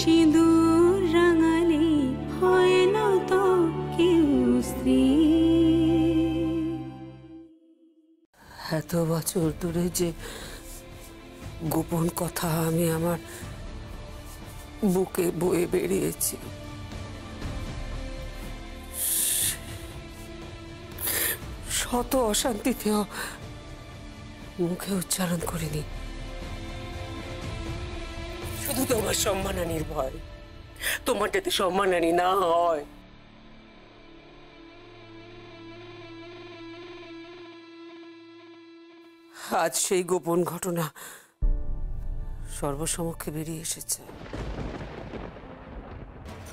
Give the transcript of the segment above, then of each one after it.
সিঁদুর রাঙালে হয় না তো কেউ স্ত্রী। এত বছর ধরে যে গোপন কথা আমি আমার বুকে বয়ে বেরিয়েছি, শত অশান্তিতেও মুখে উচ্চারণ করিনি। শুধু তোমার সম্মানহানির ভয়, তোমার যাতে সম্মানহানি না হয়। আজ সেই গোপন ঘটনা সর্বসমক্ষে বেরিয়ে এসেছে।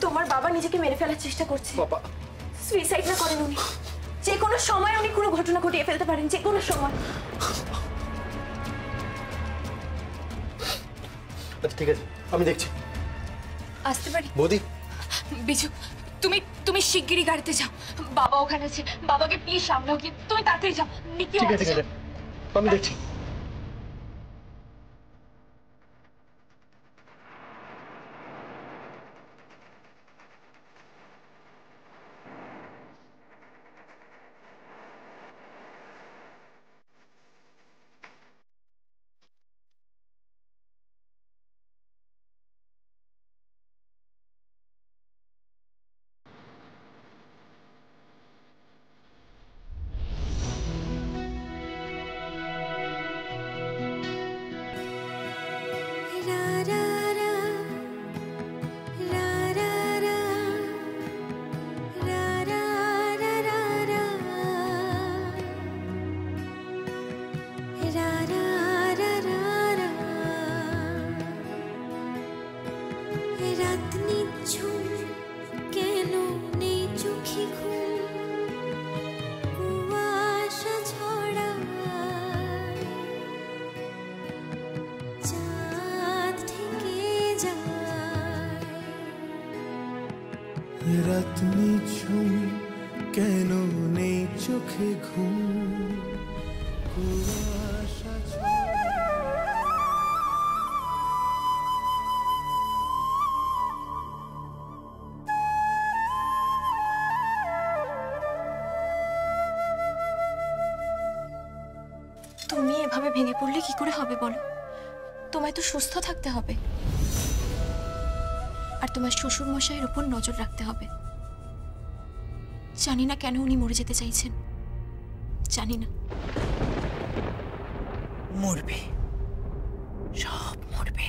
তোমার বাবা নিজেকে মেরে ফেলার চেষ্টা করছে। বাবা সুইসাইড না করেন উনি, যে কোনো সময় উনি কোনো ঘটনা ঘটিয়ে ফেলতে পারেন, যে কোনো সময়। আচ্ছা ঠিক আছে, আমি দেখছি। আসতে পারি বৌদি? বিজু, তুমি শিগগিরই গাড়িতে যাও, বাবা ওখানে আছে, বাবাকে প্লিজ সামলাও, কি তুমি তাড়াতাড়ি যাও। ঠিক আছে ঠিক আছে, আমি দেখছি। রাত নিঝুম কেন নেই চোখে ঘুম, কুয়াশা তুমি এভাবে ভেঙে পড়লে কি করে হবে বলো? তোমায় তো সুস্থ থাকতে হবে, আর তোমার শ্বশুর মশাইয়ের উপর নজর রাখতে হবে। জানি না কেন উনি মরে যেতে চাইছেন, জানি না। মরবে, সব মরবে,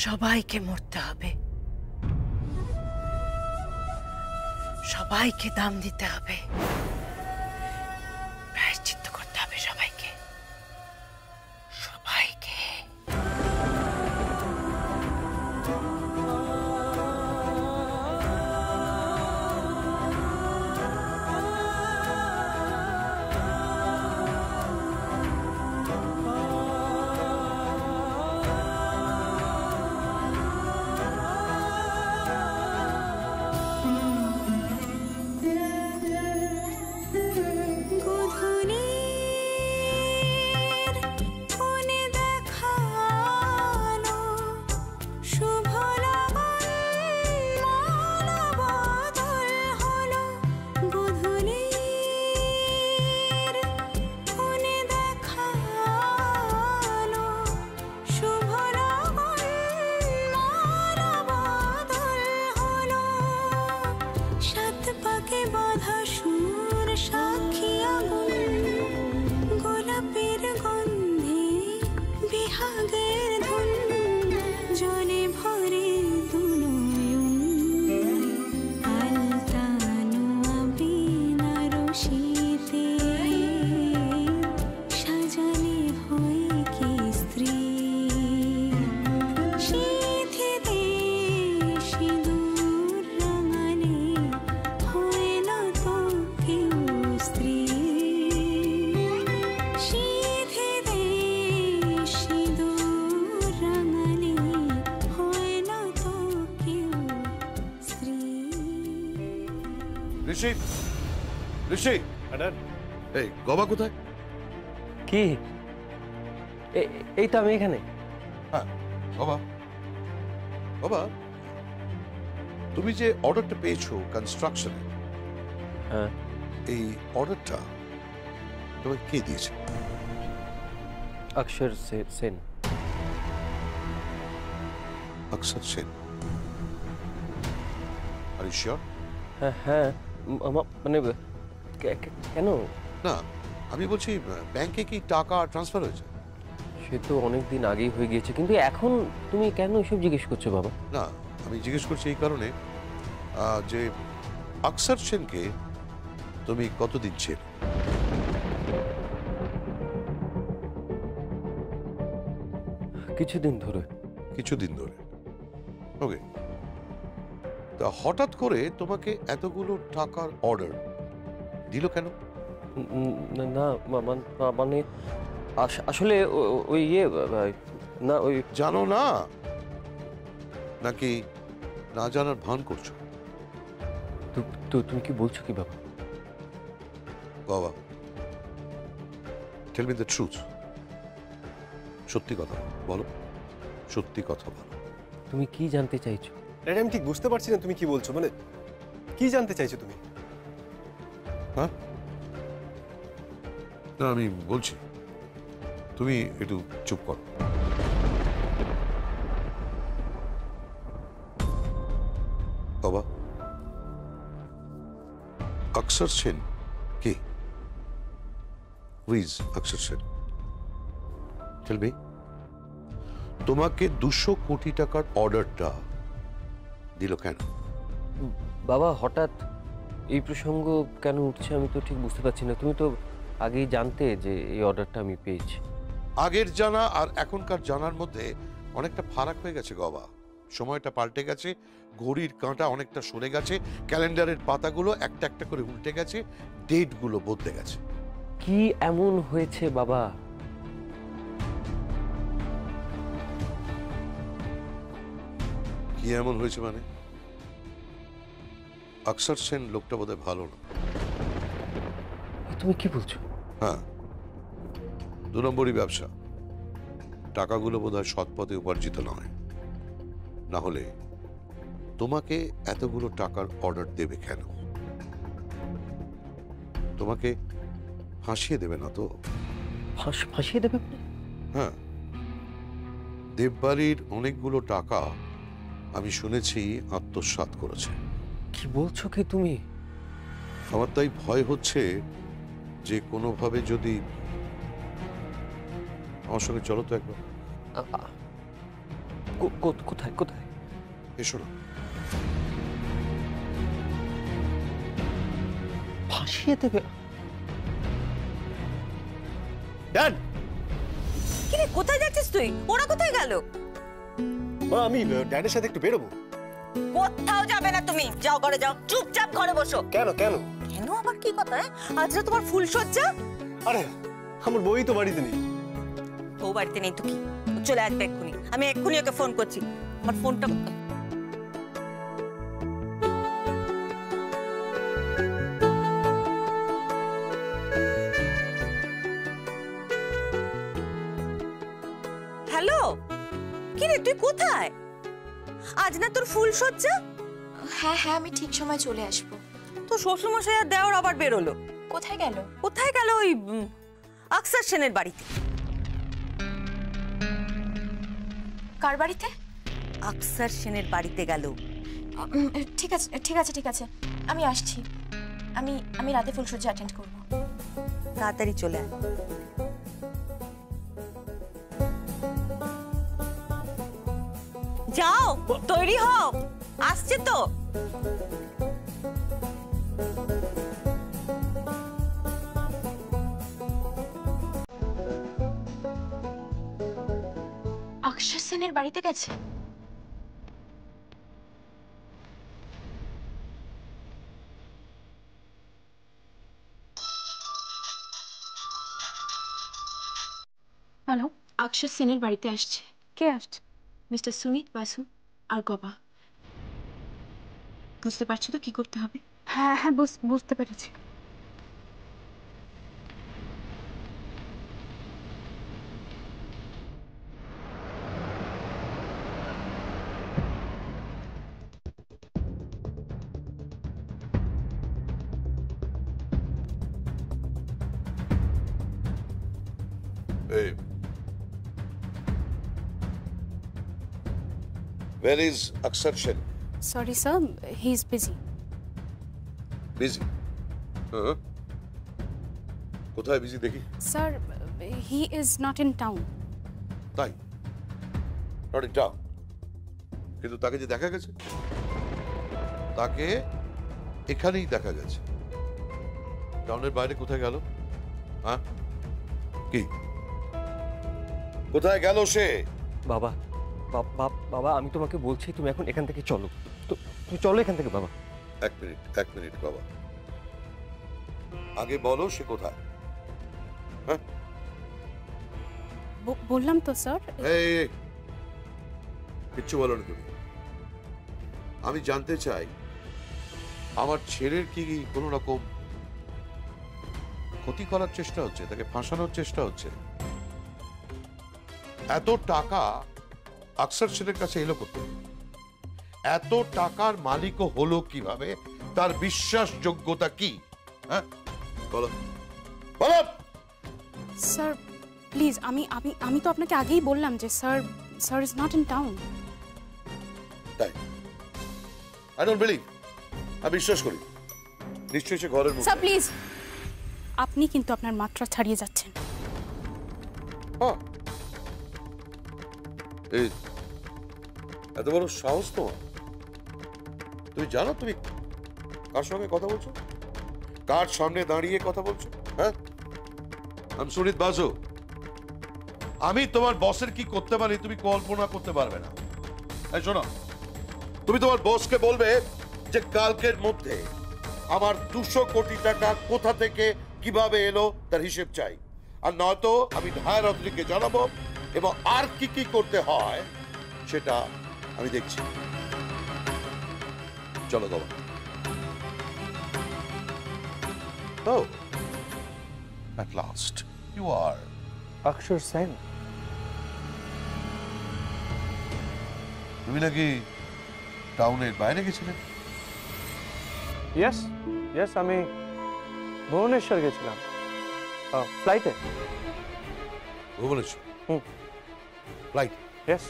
সবাইকে মরতে হবে, সবাইকে দাম দিতে হবে, প্রায়শ্চিত্ত করতে হবে সবাইকে, সবাইকে। ঋষি, ঋষি, এই গবা কোথায়? কি? এই তো আমি এখানে। হ্যাঁ গবা, বাবা, তুমি যে অর্ডারটা পেয়েছো কনস্ট্রাকশনে, হ্যাঁ, এই অর্ডারটা তোমাকে কে দিয়েছে? অক্ষর সেন। অক্ষর সেন। Are you sure? হ্যাঁ হ্যাঁ, মানে কেন? না, আমি বলছি ব্যাংকে কি টাকা ট্রান্সফার হয়েছে? সে তো অনেকদিন আগেই হয়ে গিয়েছে, কিন্তু এখন তুমি কেন এসব জিজ্ঞেস করছো বাবা? না, আমি জিজ্ঞেস করছি এই কারণে যে অক্ষর সেনকে তুমি কতদিন চেনো? কিছুদিন ধরে। কিছুদিন ধরে, ওকে। তা হঠাৎ করে তোমাকে এতগুলো টাকার অর্ডার দিল কেন? না মানে আসলে ওই ইয়ে না, ওই জানো না নাকি না জানার ভান করছো? তো তুমি কি বলছো কি বাবা? বাবা, টেল মি দ্য ট্রুথ। সত্যি কথা বলো, সত্যি কথা বলো। তুমি কি জানতে চাইছো? এটা আমি ঠিক বুঝতে পারছি না তুমি কি বলছো, মানে কি জানতে চাইছো তুমি? হ্যাঁ, না আমি বলছি, তুমি একটু চুপ করো। বাবা, অক্ষর সেন কে? হু ইজ অক্ষর সেন? Tell me. তোমাকে 200 কোটি টাকার অর্ডারটা দিল কেন? বাবা, হঠাৎ এই প্রসঙ্গ কেন উঠছে আমি তো ঠিক বুঝতে পারছি না। তুমি তো আগেই জানতে যে এই অর্ডারটা আমি পেয়েছি। আগের জানা আর এখনকার জানার মধ্যে অনেকটা ফারাক হয়ে গেছে বাবা। সময়টা পাল্টে গেছে, ঘড়ির কাঁটা অনেকটা সরে গেছে, ক্যালেন্ডারের পাতাগুলো একটা একটা করে উল্টে গেছে, ডেটগুলো বদলে গেছে। কি এমন হয়েছে বাবা? কি এমন হয়েছে মানে? অক্ষর সেন লোকটা বোধহয় ভালো না। তুমি কি বলছো? হ্যাঁ, 2 নম্বরই ব্যবসা। টাকাগুলো বোধহয় সৎ পথে উপার্জিত নয়, না হলে তোমাকে এতগুলো টাকার অর্ডার দেবে কেন? তোমাকে ফাঁসিয়ে দেবে না তো? ফাঁসিয়ে দেবে? হ্যাঁ, দেববাড়ির অনেকগুলো টাকা আমি শুনেছি আত্মসাৎ করেছে। কি বলছো কি তুমি? আমার তাই ভয় হচ্ছে যে কোনোভাবে যদি আমার সঙ্গে চলো তো একবার। কোথায় কোথায়? এসো না। ফাঁসিয়ে দেবে? ড্যাড, কি রে, কোথায় যাচ্ছিস তুই? ওরা কোথায় গেল? মা আমি ড্যাডের সাথে একটু বেরোবো। কোথাও যাবে না তুমি, যাও ঘরে যাও, চুপচাপ ঘরে বসো। কেন কেন? কেন আবার কি কথা? আজ না তোমার ফুলসজ্জা? আরে আমার বই তো বাড়িতে নেই। ও বাড়িতে নেই তো কি, ও চলে আসবে এক্ষুনি। আমি এক্ষুনি ওকে ফোন করছি। আমার ফোনটা হ্যালো, কি রে তুই কোথায়? আজ না তোর ফুলসজ্জা? হ্যাঁ হ্যাঁ, আমি ঠিক সময় চলে আসবো। তো শ্বশুরমশাই আর দেওর আবার বেরোলো। কোথায় গেল? কোথায় গেল? ওই আকসার সেনের বাড়িতে। কার বাড়িতে? আকসার সেনের বাড়িতে গেল। ঠিক আছে ঠিক আছে ঠিক আছে, আমি আসছি। আমি রাতে ফুলসজ্জা অ্যাটেন্ড করবো। তাড়াতাড়ি চলে আয়। যাও, তৈরি হও, আসছে তো। অক্ষর সেনের বাড়িতে গেছে? হ্যালো, অক্ষর সেনের বাড়িতে আসছে। কে আসছে? মিস্টার সুমিত, বাসু আর গবা। বুঝতে পারছো তো কি করতে হবে? হ্যাঁ হ্যাঁ, বুঝতে পেরেছি। Where is Aksar Sen? Sorry, sir. He's busy. Busy? কোথায় বিজি দেখি? Sir, he is not in town. তাই? Not in town? কিন্তু তাকে যে দেখা গেছে, তাকে এখানেই দেখা গেছে। টাউনের বাইরে কোথায় গেল? হ্যাঁ, কি কোথায় গেল সে? বাবা বাবা আমি তোমাকে বলছি তুমি এখন এখান থেকে চলো, তুমি চলো এখান থেকে বাবা। এক মিনিট বাবা, আগে বলো সে কোথায়? হ্যাঁ বললাম তো স্যার। এই কিচ্ছু বলো না তুমি। আমি জানতে চাই আমার ছেলের কি কোনো রকম ক্ষতি করার চেষ্টা হচ্ছে, তাকে ফাঁসানোর চেষ্টা হচ্ছে? এত টাকা আকসার সেনের কাছে এলো কোথায়? এত টাকার মালিকও হলো কিভাবে? তার বিশ্বাসযোগ্যতা কি? হ্যাঁ বলো বলো। স্যার প্লিজ, আমি তো আপনাকে আগেই বললাম যে sir is not in town. তাই? I don't believe. আমি বিশ্বাস করি নিশ্চয়ই সে ঘরের মধ্যে। স্যার প্লিজ, আপনি কিন্তু আপনার মাত্রা ছাড়িয়ে যাচ্ছেন। হ্যাঁ, এই এত বড় সাহস তোমার? তুমি জানো তুমি কার সঙ্গে কথা বলছো? কার সামনে দাঁড়িয়ে কথা বলছো? হ্যাঁ, আমি সুনীত বাসু। আমি তোমার বসের কি করতে পারি তুমি কল্পনা করতে পারবে না। এই শোনো, তুমি তোমার বসকে বলবে যে কালকের মধ্যে আমার 200 কোটি টাকা কোথা থেকে কিভাবে এলো তার হিসেব চাই, আর নয়তো আমি ধারাত্রীকে জানাবো এবং আর কি কি করতে হয় সেটা আমি দেখছি। চলো বাবা। Oh, at last you are Akshar Sen. তুমি নাকি টাউনের বাইরে গেছিলে? Yes, আমি ভুবনেশ্বর গেছিলাম ফ্লাইটে। ভুবনেশ্বর? ফ্লাইট? Yes.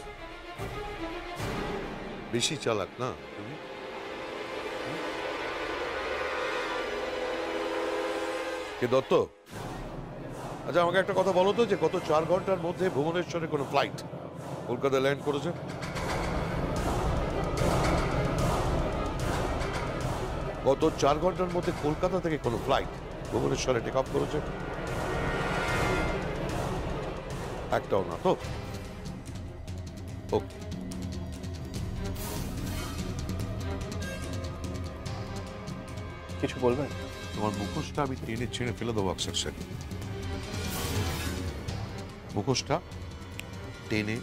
বেশি চালাক না তুমি? কে দত্ত? আচ্ছা আমাকে একটা কথা বলো তো, যে গত 4 ঘন্টার মধ্যে ভুবনেশ্বরে কোনো ফ্লাইট কলকাতায় ল্যান্ড করেছে? গত 4 ঘন্টার মধ্যে কলকাতা থেকে কোনো ফ্লাইট ভুবনেশ্বরে টেক অফ করেছে? একটাও না তো? ওকে, কিছু বলবেন? তোমার মুখোশটা আমি টেনে ছেড়ে ফেলে দেবো আকসার সেন। মুখোশটা টেনে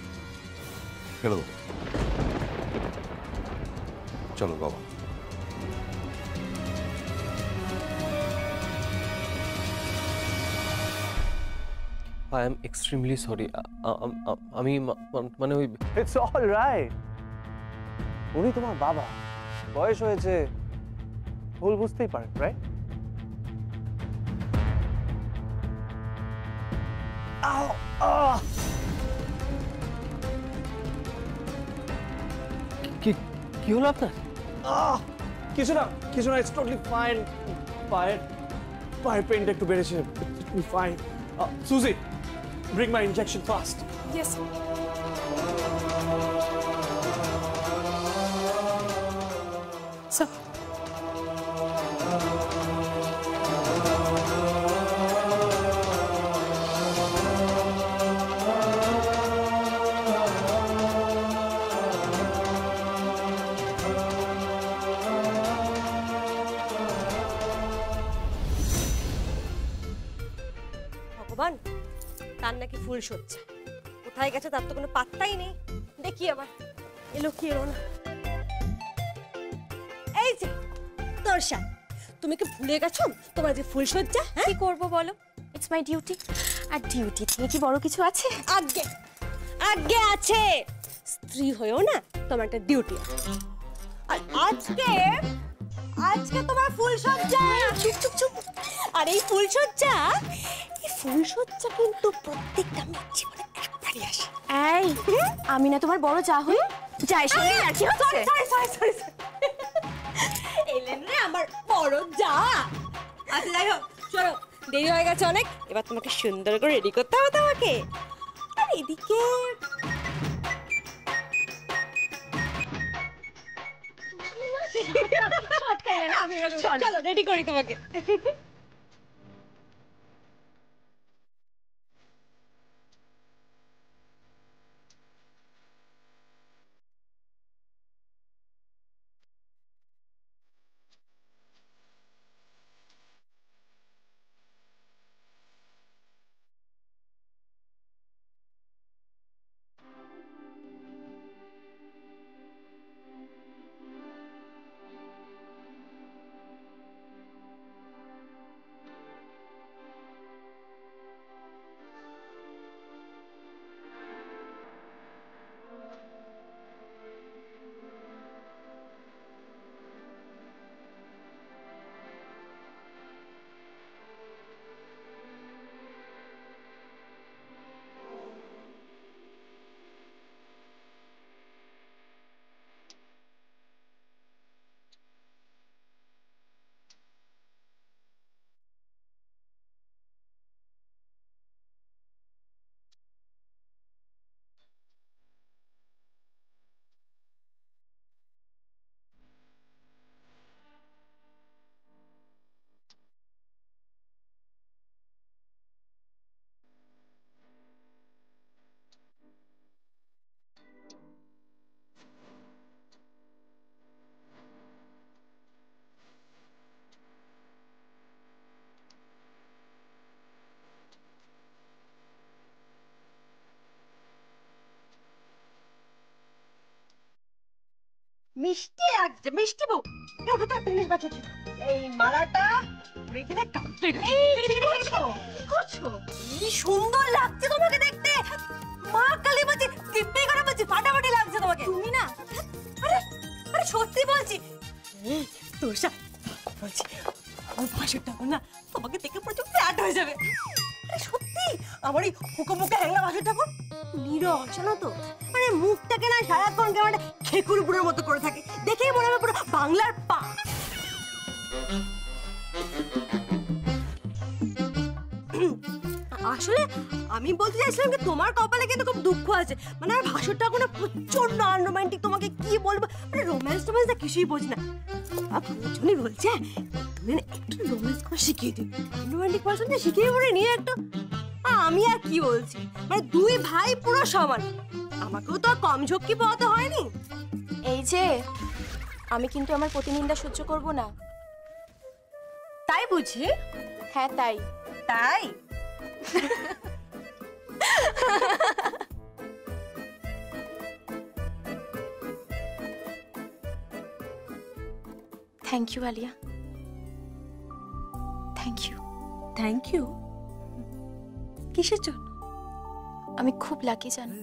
ফেলে দেবো। চলো বাবা। I am extremely sorry. আমি মানে ওই ইটস অল রাইট। উনি তোমার বাবা, বয়স হয়েছে, ভুল বুঝতেই পারেন, রাইট? কি হলো আপনার? কিছু না, ইটস টোটালি ফাইন। পায়ের পেইনটা একটু বেড়েছে, ইটস ফাইন। সুজি, bring my injection fast. Yes. Sir. ভগবান, তার নাকি ফুল সজ্জা। কোথায় গেছে তার তো কোনো পাত্তাই নেই। দেখি আবার এলো কি এলো না। এই যে দর্শন, তুমি কি ভুলে গেছো তোমার যে ফুল সজ্জা? কি করব বলো, ইটস মাই ডিউটি। আর ডিউটি থেকে কি বড় কিছু আছে? আগে আছে, স্ত্রী হয়েও না তোমার একটা ডিউটি আছে। আর আজকে তোমার ফুলসজ্জা। চুপ চুপ চুপ। আর এই ফুলসজ্জা কিন্তু প্রত্যেকটা মেয়ের জীবনে একবারই আসে। এই আমি না তোমার বড় যা হই, যাই সঙ্গে আর কি হচ্ছে? সরি এলেন রে আমার বড় যা। আচ্ছা যাই হোক, চলো দেরি হয়ে গেছে অনেক, এবার তোমাকে সুন্দর করে রেডি করতে হবে তোমাকে। আর এদিকে চলো রেডি করি তোমাকে। মিষ্টি লাগছে, মিষ্টি বউ। এই মালাটা রেখে দেখ। কি সুন্দর লাগছে তোমাকে দেখতে। মা কালী বলছি, দিব্যি করে বলছি, ফাটাফাটি লাগছে তোমাকে। তুমি না, আরে আরে সত্যি বলছি, তোর সাথে বলছি, আমার ভাসুরটা না তোমাকে দেখে প্রচুর ফ্ল্যাট হয়ে যাবে। আরে সত্যি, আমার এই হুকো মুখে হ্যাংলা ভাসুর ঠাকুর নিরস না তো। মানে মুখটাকে না সারাক্ষণ কেমন খেকুর বুড়োর মতো করে থাকে, দেখেই মনে হবে পুরো বাংলার পা। আসলে আমি বলতে চাইছিলাম যে তোমার কপালে কিন্তু খুব দুঃখ আছে। মানে আমার ভাসুরটা কোনো প্রচন্ড আনরোম্যান্টিক, তোমাকে কি বলবো, মানে রোম্যান্স টোম্যান্স কিছুই বোঝ না। প্রচুরই বলছে তুমি না একটু রোম্যান্স করে শিখিয়ে দিও, রোম্যান্টিক পার্সনকে শিখিয়ে পড়ে নিয়ে একটু। আমি আর কি বলছি, মানে দুই ভাই পুরো সমান, আমাকেও তো কম ঝক্কি পাওয়াতে হয়নি। এই যে আমি কিন্তু আমার প্রতিনিন্দা সহ্য করব না। তাই বুঝি? হ্যাঁ তাই। তাই thank you Alia, thank you. Thank you কিসের জন্য? আমি খুব লাকি জানো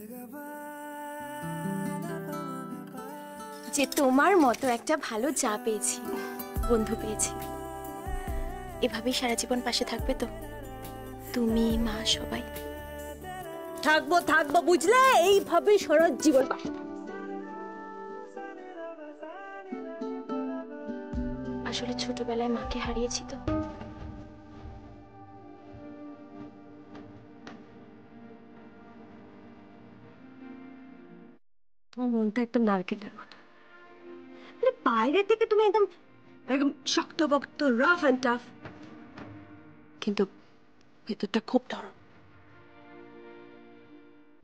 যে তোমার মতো একটা ভালো যা পেয়েছি, বন্ধু পেয়েছি। এভাবেই সারা জীবন পাশে থাকবে তো? তুমি, মা, সবাই থাকবো থাকবো, বুঝলে? এইভাবে সারা জীবন। আসলে ছোটবেলায় মাকে হারিয়েছি তো, তোমার মনটা একদম নারকেলের মতো। মানে বাইরে থেকে তুমি একদম একদম শক্তপোক্ত, রাফ অ্যান্ড টাফ, কিন্তু ভেতরটা খুব নরম।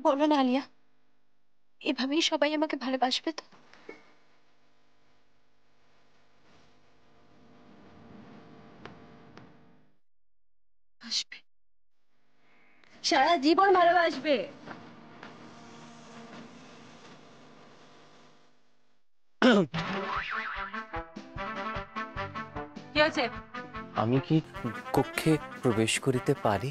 বলো না আলিয়া, এভাবেই সবাই আমাকে ভালোবাসবে তো? আসবে, সারা জীবন ভালোবাসবে। কি হয়েছে? আমি কি কক্ষে প্রবেশ করিতে পারি?